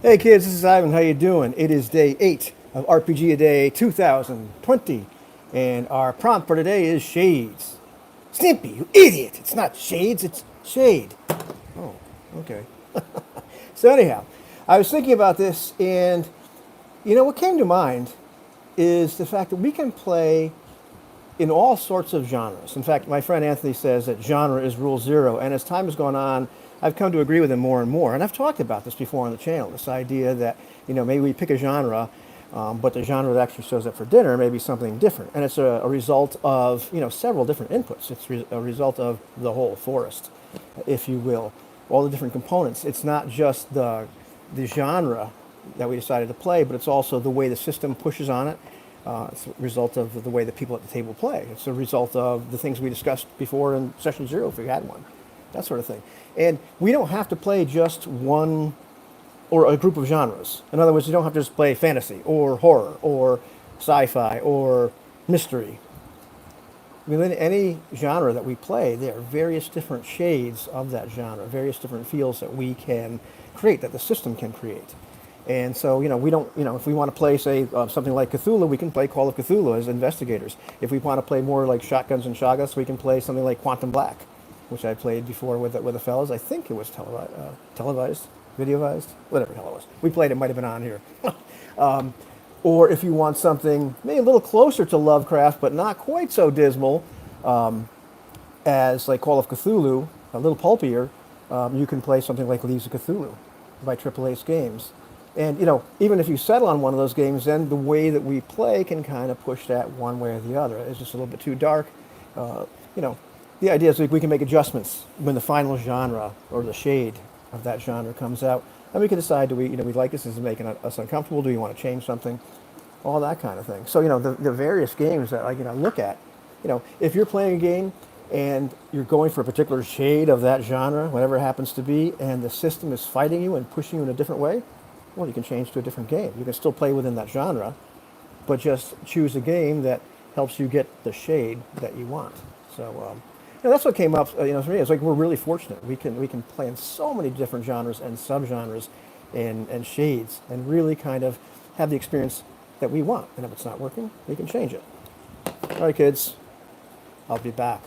Hey kids, this is Ivan. How you doing? It is day 8 of RPG A Day 2020, and our prompt for today is shades. Snippy, you idiot! It's not shades, it's shade. Oh, okay. So anyhow, I was thinking about this, and what came to mind is the fact that we can play in all sorts of genres. In fact, my friend Anthony says that genre is rule zero, and as time has gone on, I've come to agree with him more and more. And I've talked about this before on the channel, this idea that, maybe we pick a genre, but the genre that actually shows up for dinner may be something different. And it's a result of, several different inputs. It's a result of the whole forest, if you will, all the different components. It's not just the genre that we decided to play, but it's also the way the system pushes on it. It's a result of the way the people at the table play. It's a result of the things we discussed before in session 0, if we had one, that sort of thing. And we don't have to play just one or a group of genres. In other words, you don't have to just play fantasy or horror or sci-fi or mystery. Within any genre that we play, there are various different shades of that genre, various different feels that we can create, that the system can create. And so, we don't, if we want to play, say, something like Cthulhu, we can play Call of Cthulhu as investigators. If we want to play more like Shotguns and Shoggoths, we can play something like Quantum Black, which I played before with the fellows. I think it was televised, videovised, whatever the hell it was. We played it, might have been on here. Or if you want something maybe a little closer to Lovecraft, but not quite so dismal as like Call of Cthulhu, a little pulpier, you can play something like Leaves of Cthulhu by Triple Ace Games. And, even if you settle on one of those games, then the way that we play can kind of push that one way or the other. It's just a little bit too dark. The idea is we can make adjustments when the final genre or the shade of that genre comes out. And we can decide, do we like this? Is it making us uncomfortable? Do we want to change something? All that kind of thing. So, the various games that I look at, if you're playing a game and you're going for a particular shade of that genre, whatever it happens to be, and the system is fighting you and pushing you in a different way, well, you can change to a different game. You can still play within that genre, but just choose a game that helps you get the shade that you want. So, that's what came up. For me, it's like we're really fortunate. We can play in so many different genres and subgenres, and shades, and really kind of have the experience that we want. And if it's not working, we can change it. All right, kids, I'll be back.